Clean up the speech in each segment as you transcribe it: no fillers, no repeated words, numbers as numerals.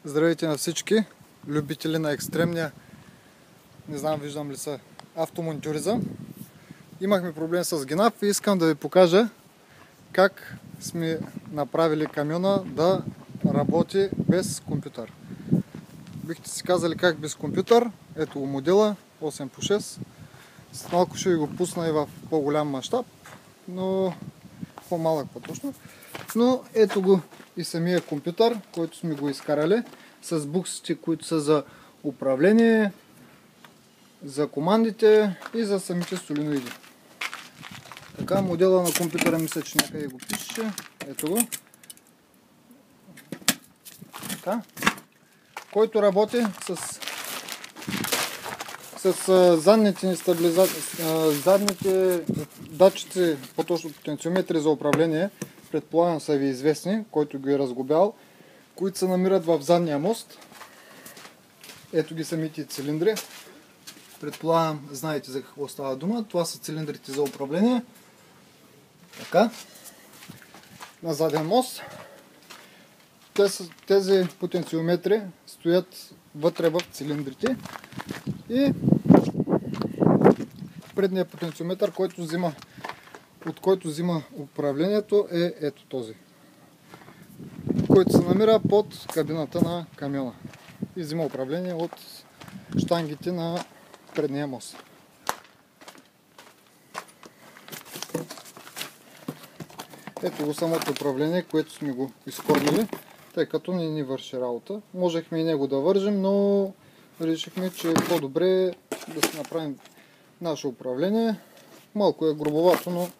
Здравейте на всички любители на екстремния, не знам виждам ли са, автомонтюризъм. Имахме проблем с Генап и искам да ви покажа как сме направили камиона да работи без компютър. Бихте си казали как без компютър. Ето го модела 8x6. С малко ще ви го пусна и в по-голям мащаб, но по-малък по-точно. Но ето го и самия компютър, който сме го изкарали с буксите, които са за управление, за командите и за самите соленоиди. Така, модела на компютъра мисля, че някъде го пише. Ето го. Така. Който работи с задните датчици, по-точно потенциометри за управление, предполагам са ви известни, който ги е разгубял, които се намират в задния мост. Ето ги самите цилиндри. Предполагам, знаете за какво става дума. Това са цилиндрите за управление. Така. На заден мост. Тези потенциометри стоят вътре в цилиндрите. И предният потенциометър, от който взима управлението, е ето този, който се намира под кабината на камиона и взима управление от щангите на предния мост. Ето го самото управление, което сме го изкормили, тъй като не ни върши работа. Можехме и него да вържим, но решихме, че е по-добре да си направим наше управление. Малко е грубовато, но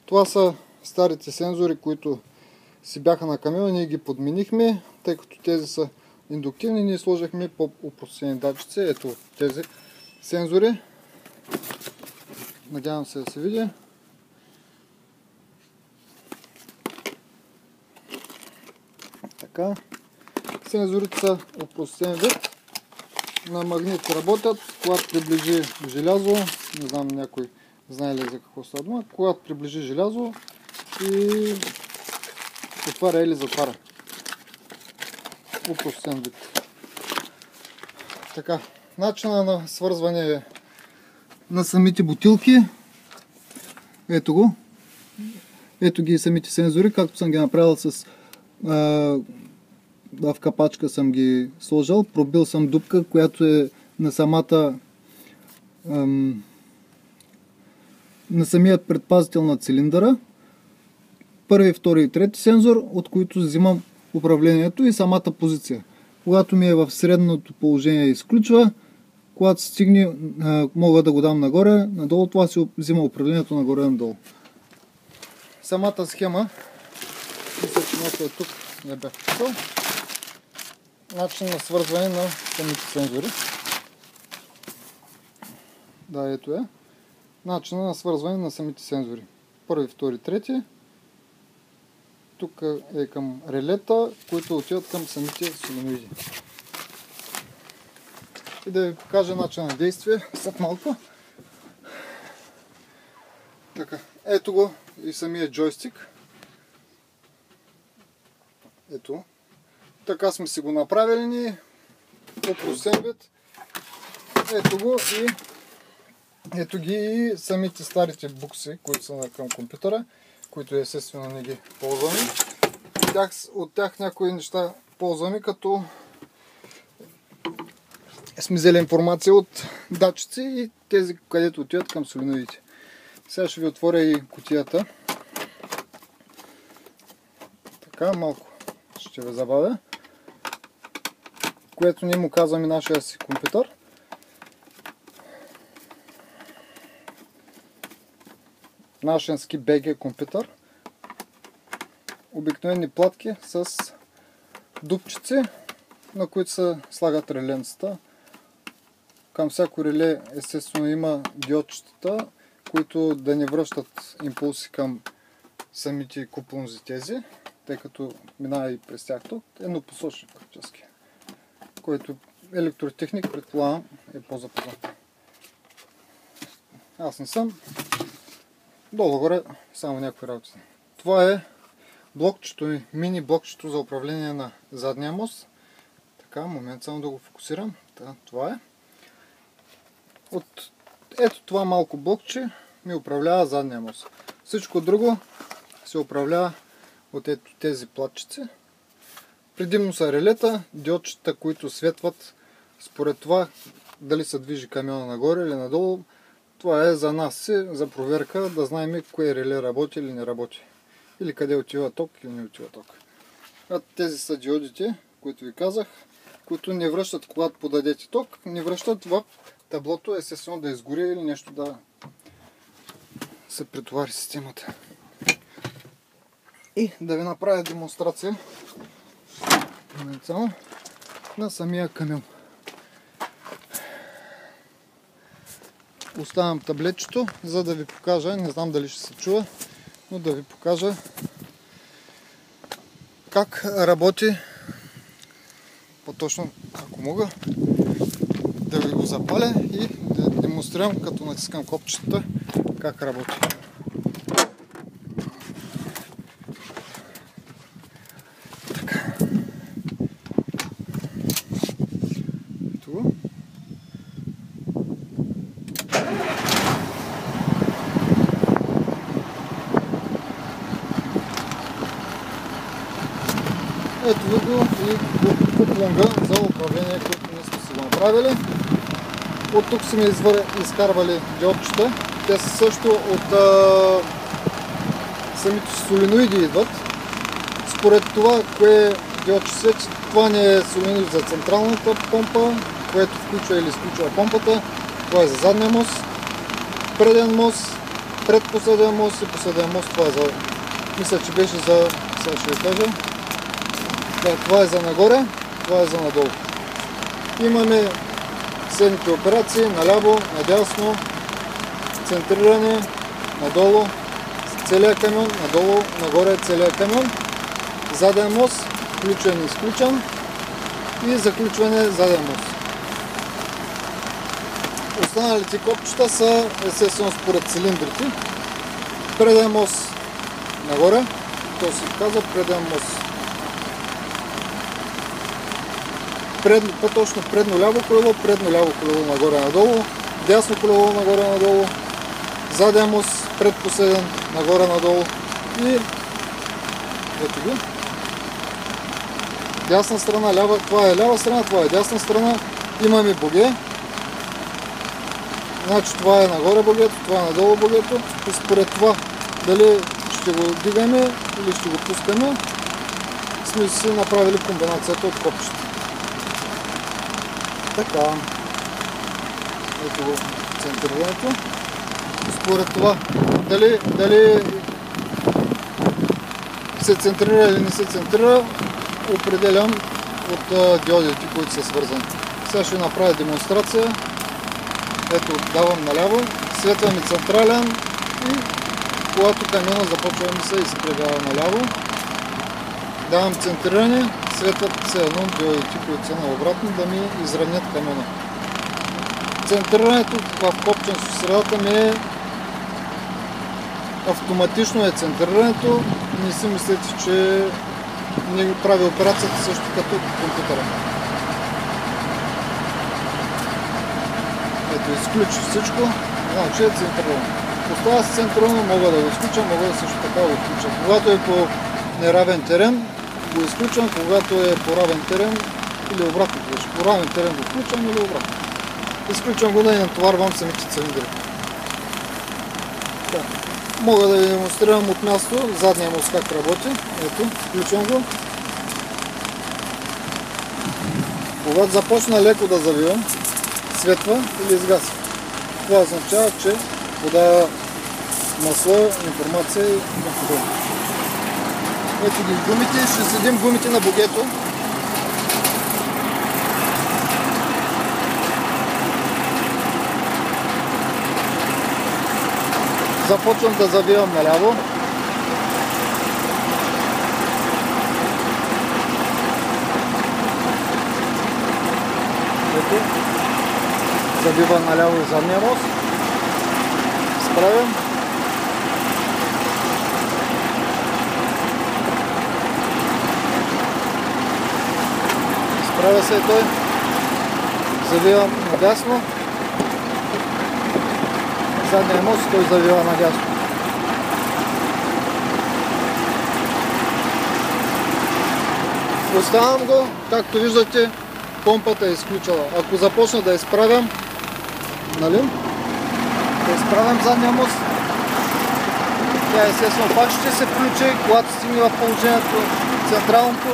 това са старите сензори, които си бяха на камиона, ние ги подменихме, тъй като тези са индуктивни, ние сложихме по-упростени датчици. Ето тези сензори. Надявам се да се види. Така. Сензорите са упростен вид. На магнити работят, когато приближи желязо, не знам някой знае ли за какво става дума, когато приближи желязо и отваря или затваря. Упростен вид. Така, начина на свързване на самите бутилки. Ето го. Ето ги самите сензори, както съм ги направил в капачка съм ги сложил. Пробил съм дупка, която е на самият предпазител на цилиндъра. Първи, втори и трети сензор, от които взимам управлението и самата позиция. Когато ми е в средното положение изключва, когато стигне, мога да го дам нагоре, надолу, това си взима управлението нагоре и надолу. Самата схема, мисля, че някой тук не бях писал. Начин на свързване на самите сензори. Да, ето е. Начин на свързване на самите сензори. Първи, втори, трети. Тук е към релета, които отиват към самите соленоиди. И да ви покажа начин на действие след малко. Така, ето го и самия джойстик. Ето. Така сме си го направили ни. По-простен вид. Ето го и ето ги и самите старите букси, които са към компютъра, които естествено не ги ползваме. От тях някои неща ползваме, като сме взели информация от датчици и тези, където отиват към соленоидите. Сега ще ви отворя и кутията. Така, малко ще ви забавя. Което ние му казваме нашия си компютър. Нашенски BG компютър. Обикновени платки с дупчици, на които се слагат реленцата. Към всяко реле естествено има диодчетата, които да не връщат импулси към самите купонзи тези, тъй като минава и през тях тук. Еднопосочни практически, който електротехник, предполагам, е по-запознат. Аз не съм. Долу-горе само някакви работи. Това е блокчето ми, мини блокчето за управление на задния мост. Така, момент само да го фокусирам. Това е. От ето това малко блокче ми управлява задния мост. Всичко друго се управлява от ето тези платчици. Предимно са релета, диодчета, които светват според това дали се движи камиона нагоре или надолу. Това е за нас, за проверка, да знаем кое реле работи или не работи. Или къде отива ток или не отива ток. Тези са диодите, които ви казах, които не връщат, когато подадете ток, не връщат в таблото, естествено да изгори или нещо да се претовари системата. И да ви направя демонстрация на самия камион. Оставям таблетчето, за да ви покажа, не знам дали ще се чува, но да ви покажа как работи, по-точно, ако мога, да ви го запаля и да демонстрирам, като натискам копчетата, как работи. Така. Ето го. Ето ви го и куплунга за управление, който ние сме си го направили. От тук сме изкарвали диодчета. Те са също от самите соленоиди идват. Според това, кое диодче свети, това не е соленоид за централната помпа, което включва или изключва помпата. Това е за задния мост, преден мост, предпоследен мост и последен мост. Това е за... Мисля, че беше за... Сега ще ви кажа. Да, това е за нагоре, това е за надолу. Имаме следните операции: наляво, надясно, центриране, надолу, целият камион, надолу, нагоре целият камион, заден мост, включен и изключен и заключване заден мост. Останалите копчета са естествено според цилиндрите. Преден мост нагоре, то се казва преден мост. По-точно предно-ляво колело, предно-ляво колело нагоре-надолу, дясно колело нагоре-надолу, заден мост, предпоследен нагоре-надолу и ето ги. Дясна страна, лява, това е лява страна, това е дясна страна. Имаме боге. Значи това е нагоре богето, това е надолу богето. И според това дали ще го дигаме или ще го пускаме, сме си направили комбинацията от копчета. Така, ето го центрирането. Според това, дали се центрира или не се центрира, определям от диодите, които са свързани. Сега ще направя демонстрация. Ето, давам наляво, светвам и централен и когато камиона започва да ми се изкривява наляво, давам центриране, светват се едно диодите, които са наобратно, да ми изравнят камиона. Центрирането в копченство средата ми е автоматично центрирането. Не си мислете, че не прави операцията също като компютъра. Ето, изключи всичко, значи е центрирано. Остава се центрирано, мога да го изключа, мога да също така го включа. Когато е по неравен терен, го изключвам, когато е по равен терен или обратно. По равен терен го включвам или обратно. Изключвам го да не натоварвам самите цилиндри. Да. Мога да ви демонстрирам от място задния мост как работи. Ето, включвам го. Когато започна леко да завивам, светва или изгасва. Това означава, че подава масло, информация и подобно. Ето ги гумите, ще следим гумите на богето. Започвам да завивам наляво. Ето, завивам наляво и задния мост. Справям. Изправя се и той. Завива надясно. Задния мост той завива надясно. Оставям го, както виждате, помпата е изключила. Ако започна да изправям, нали? Да изправям задния мост, тя естествено пак ще се включи, когато стигне в положението централното.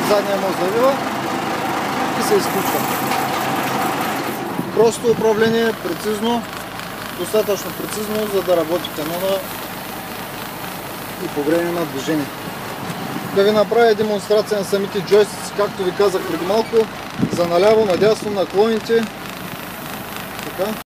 Задния мост завива и се изключва. Просто управление, прецизно, достатъчно прецизно, за да работи канона и по време на движение. Да ви направя демонстрация на самите джойстици, както ви казах преди малко, за наляво, надясно, наклоните. Така.